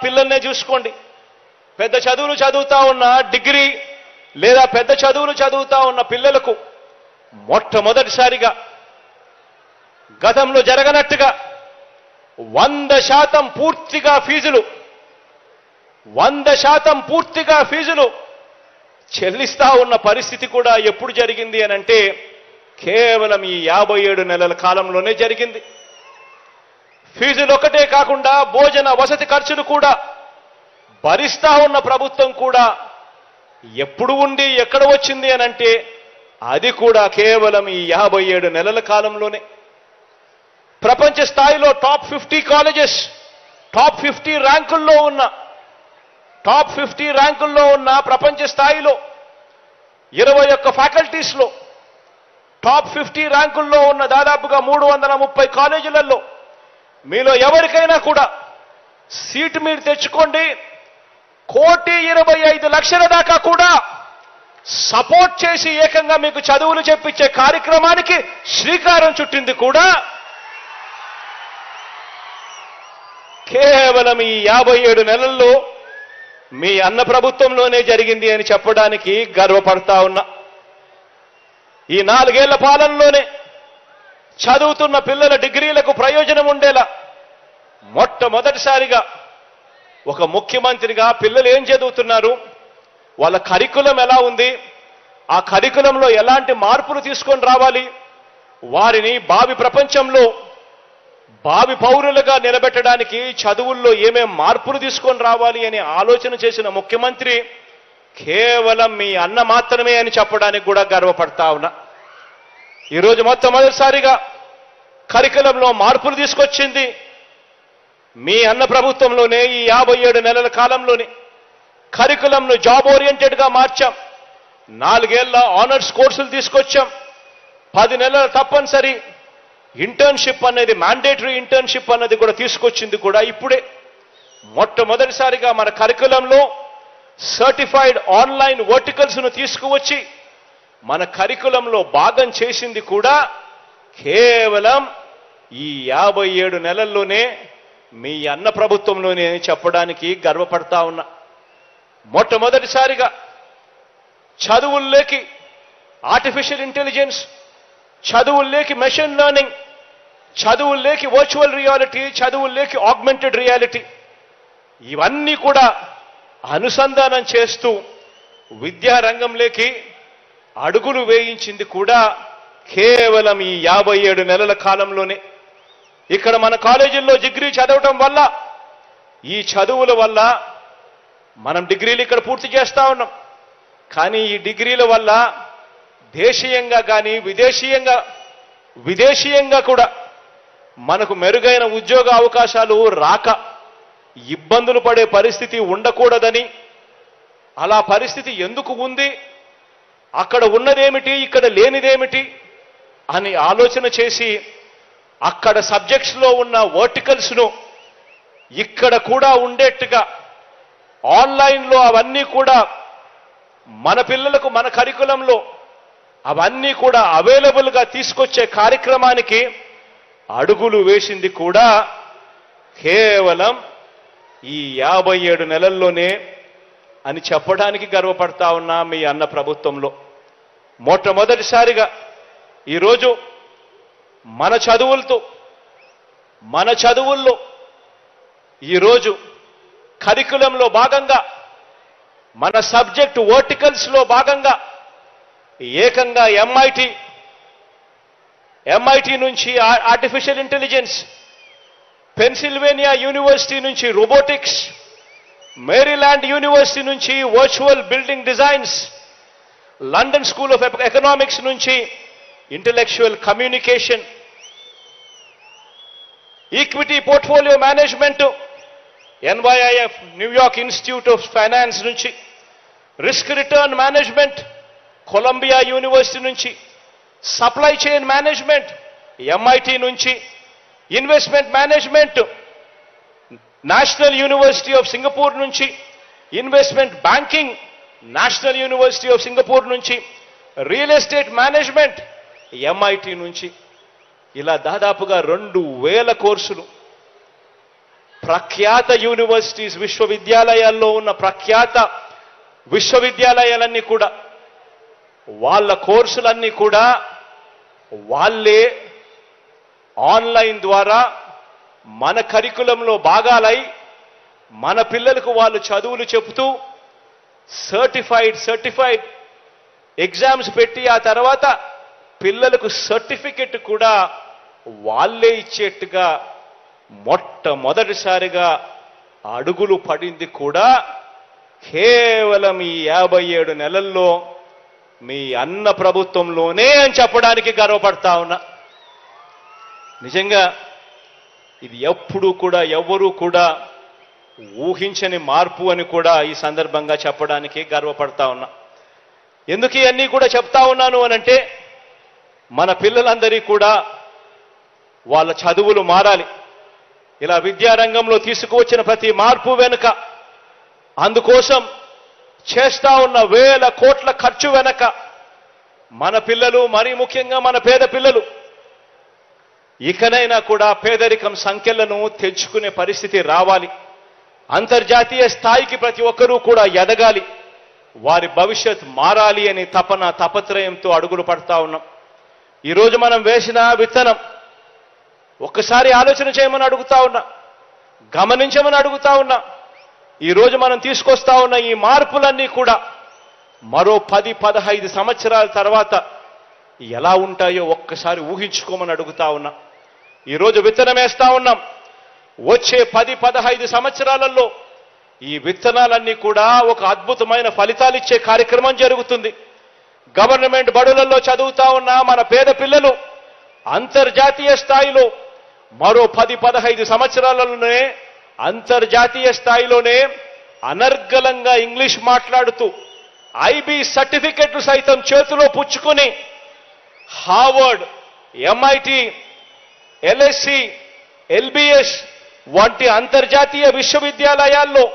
పిల్లల్నే చూసుకోండి. పెద్ద చదువులు చదువుతా ఉన్న డిగ్రీ లేదా పెద్ద చదువులు చదువుతా ఉన్న పిల్లలకు మొట్టమొదటిసారిగా గతంలో జరగనట్టుగా 100% పూర్తిగా ఫీజులు చెల్లిస్తా ఉన్న పరిస్థితి కూడా ఎప్పుడు జరిగింది అనంటే కేవలం ఈ 57 నెలల కాలంలోనే జరిగింది. ఫీజులు ఒకటే కాకుండా భోజన వసతి ఖర్చులు కూడా భరిస్తా ఉన్న ప్రభుత్వం కూడా ఎప్పుడు ఉండి ఎక్కడ వచ్చింది అనంటే అది కూడా కేవలం ఈ 57 నెలల కాలంలోనే. ప్రపంచ స్థాయిలో టాప్ 50 కాలేజెస్, టాప్ 50 ర్యాంకుల్లో ఉన్న ప్రపంచ స్థాయిలో 21 ఫ్యాకల్టీస్లో టాప్ 50 ర్యాంకుల్లో ఉన్న దాదాపుగా 330 కాలేజీలలో మీలో ఎవరికైనా కూడా సీటు మీరు తెచ్చుకోండి, 1,25,00,000 దాకా కూడా సపోర్ట్ చేసి ఏకంగా మీకు చదువులు చెప్పించే కార్యక్రమానికి శ్రీకారం చుట్టింది కూడా కేవలం ఈ 57 నెలల్లో మీ అన్న ప్రభుత్వంలోనే జరిగింది అని చెప్పడానికి గర్వపడతా ఉన్నా. ఈ 4 ఏళ్ల పాలనలోనే చదువుతున్న పిల్లల డిగ్రీలకు ప్రయోజనం ఉండేలా మొట్టమొదటిసారిగా ఒక ముఖ్యమంత్రిగా పిల్లలు ఏం చదువుతున్నారు, వాళ్ళ కరికులం ఎలా ఉంది, ఆ కరికులంలో ఎలాంటి మార్పులు తీసుకొని రావాలి, వారిని భావి ప్రపంచంలో భావి పౌరులుగా నిలబెట్టడానికి చదువుల్లో ఏమేం మార్పులు తీసుకొని రావాలి అని ఆలోచన చేసిన ముఖ్యమంత్రి కేవలం మీ అన్న మాత్రమే అని చెప్పడానికి కూడా గర్వపడతా ఉన్నా. ఈరోజు మొట్టమొదటిసారిగా కరికులంలో మార్పులు తీసుకొచ్చింది మీ అన్న ప్రభుత్వంలోనే. ఈ 57 నెలల కాలంలోనే కరికులంను జాబ్ ఓరియంటెడ్గా మార్చాం. 4 ఏళ్ల ఆనర్స్ కోర్సులు తీసుకొచ్చాం. 10 నెలల తప్పనిసరి ఇంటర్న్షిప్ అనేది, మ్యాండేటరీ ఇంటర్న్షిప్ అన్నది కూడా తీసుకొచ్చింది కూడా ఇప్పుడే. మొట్టమొదటిసారిగా మన కరికులంలో సర్టిఫైడ్ ఆన్లైన్ వర్టికల్స్ను తీసుకువచ్చి మన కరికులంలో భాగం చేసింది కూడా కేవలం ఈ 57 నెలల్లోనే మీ అన్న ప్రభుత్వంలోనే చెప్పడానికి గర్వపడతా ఉన్నా. మొట్టమొదటిసారిగా చదువుల్లోకి ఆర్టిఫిషియల్ ఇంటెలిజెన్స్, చదువుల్లోకి మెషిన్ లెర్నింగ్, చదువుల్లోకి వర్చువల్ రియాలిటీ, చదువుల్లోకి ఆగ్మెంటెడ్ రియాలిటీ ఇవన్నీ కూడా అనుసంధానం చేస్తూ విద్యారంగంలోకి అడుగులు వేయించింది కూడా కేవలం ఈ 57 నెలల కాలంలోనే. ఇక్కడ మన కాలేజీల్లో డిగ్రీ చదవటం వల్ల, ఈ చదువుల వల్ల మనం డిగ్రీలు ఇక్కడ పూర్తి చేస్తా ఉన్నాం. కానీ ఈ డిగ్రీల వల్ల దేశీయంగా కానీ విదేశీయంగా కూడా మనకు మెరుగైన ఉద్యోగ అవకాశాలు రాక ఇబ్బందులు పడే పరిస్థితి ఉండకూడదని, అలా పరిస్థితి ఎందుకు ఉంది, అక్కడ ఉన్నదేమిటి ఇక్కడ లేనిదేమిటి అని ఆలోచన చేసి అక్కడ సబ్జెక్ట్స్లో ఉన్న వర్టికల్స్ను ఇక్కడ కూడా ఉండేట్టుగా ఆన్లైన్లో అవన్నీ కూడా మన పిల్లలకు మన కరికులంలో అవన్నీ కూడా అవైలబుల్గా తీసుకొచ్చే కార్యక్రమానికి అడుగులు వేసింది కూడా కేవలం ఈ 57 నెలల్లోనే అని చెప్పడానికి గర్వపడతా ఉన్నా మీ అన్న ప్రభుత్వంలో. మొట్టమొదటిసారిగా ఈరోజు మన చదువుల్లో ఈరోజు కరికులంలో భాగంగా మన సబ్జెక్ట్ వర్టికల్స్లో భాగంగా ఏకంగా ఎంఐటి నుంచి ఆర్టిఫిషియల్ ఇంటెలిజెన్స్, పెన్సిల్వేనియా యూనివర్సిటీ నుంచి రోబోటిక్స్, మేరీల్యాండ్ యూనివర్సిటీ నుంచి virtual building designs, London School of Economics నుంచి intellectual communication, equity portfolio management NYIF New York Institute of Finance నుంచి, risk return management Columbia University నుంచి, supply chain management MIT నుంచి, investment management National University of Singapore నుంచి, investment banking National University of Singapore నుంచి, real estate management MIT నుంచి, ఇలా దాదాపుగా 2000 కోర్సులు ప్రఖ్యాత యూనివర్సిటీస్ విశ్వవిద్యాలయాల్లో ఉన్న ప్రఖ్యాత విశ్వవిద్యాలయాలన్నీ కూడా వాళ్ళ కోర్సులన్నీ కూడా వాళ్ళే ఆన్లైన్ ద్వారా మన కరికులంలో భాగాలై మన పిల్లలకు వాళ్ళు చదువులు చెబుతూ సర్టిఫైడ్ ఎగ్జామ్స్ పెట్టి ఆ తర్వాత పిల్లలకు సర్టిఫికెట్ కూడా వాళ్ళే ఇచ్చేట్టుగా మొట్టమొదటిసారిగా అడుగులు పడింది కూడా కేవలం ఈ 57 నెలల్లో మీ అన్న ప్రభుత్వంలోనే అని చెప్పడానికి గర్వపడతా ఉన్నా. నిజంగా ఇది ఎప్పుడూ కూడా ఎవ్వరూ కూడా ఊహించని మార్పు అని కూడా ఈ సందర్భంగా చెప్పడానికి గర్వపడతా ఉన్నా. ఎందుకు ఇవన్నీ కూడా చెప్తా ఉన్నాను అనంటే మన పిల్లలందరి కూడా వాళ్ళ చదువులు మారాలి. ఇలా విద్యారంగంలో తీసుకువచ్చిన ప్రతి మార్పు వెనుక, అందుకోసం చేస్తా ఉన్న వేల కోట్ల ఖర్చు వెనక మన పిల్లలు, మరీ ముఖ్యంగా మన పేద పిల్లలు ఇకనైనా కూడా పేదరికం సంఖ్యలను తెచ్చుకునే పరిస్థితి రావాలి. అంతర్జాతీయ స్థాయికి ప్రతి ఒక్కరూ కూడా ఎదగాలి. వారి భవిష్యత్ మారాలి అని తపత్రయంతో అడుగులు పడతా ఉన్నాం. ఈరోజు మనం వేసిన విత్తనం ఒక్కసారి ఆలోచన చేయమని అడుగుతా ఉన్నా, గమనించమని అడుగుతా ఉన్నా. ఈరోజు మనం తీసుకొస్తా ఉన్న ఈ మార్పులన్నీ కూడా మరో 10-15 సంవత్సరాల తర్వాత ఎలా ఉంటాయో ఒక్కసారి ఊహించుకోమని అడుగుతా ఉన్నా. ఈరోజు విత్తనం వేస్తా ఉన్నాం. వచ్చే 10-15 సంవత్సరాలలో ఈ విత్తనాలన్నీ కూడా ఒక అద్భుతమైన ఫలితాలు ఇచ్చే కార్యక్రమం జరుగుతుంది. గవర్నమెంట్ బడులలో చదువుతా ఉన్న మన పేద పిల్లలు అంతర్జాతీయ స్థాయిలో మరో 10-15 సంవత్సరాలలోనే అంతర్జాతీయ స్థాయిలోనే అనర్గళంగా ఇంగ్లీష్ మాట్లాడుతూ ఐబీ సర్టిఫికెట్లు సైతం చేతిలో పుచ్చుకొని హార్వర్డ్, ఎంఐటి, ఎల్ఎస్సి, ఎల్బిఎస్ వంటి అంతర్జాతీయ విశ్వవిద్యాలయాల్లో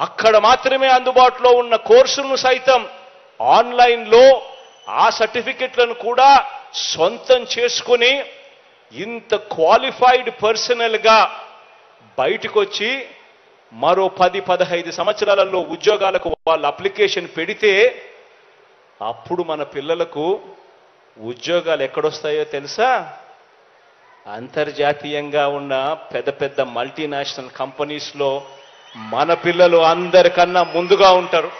అక్కడ మాత్రమే అందుబాటులో ఉన్న కోర్సులను సైతం ఆన్లైన్లో ఆ సర్టిఫికెట్లను కూడా సొంతం చేసుకుని ఇంత క్వాలిఫైడ్ పర్సనల్గా బయటకు వచ్చి మరో 10-15 సంవత్సరాలలో ఉద్యోగాలకు వాళ్ళు అప్లికేషన్ పెడితే అప్పుడు మన పిల్లలకు ఉద్యోగాలు ఎక్కడొస్తాయో తెలుసా? అంతర్జాతీయంగా ఉన్న పెద్ద పెద్ద మల్టీనేషనల్ కంపెనీస్లో మన పిల్లలు అందరికన్నా ముందుగా ఉంటారు.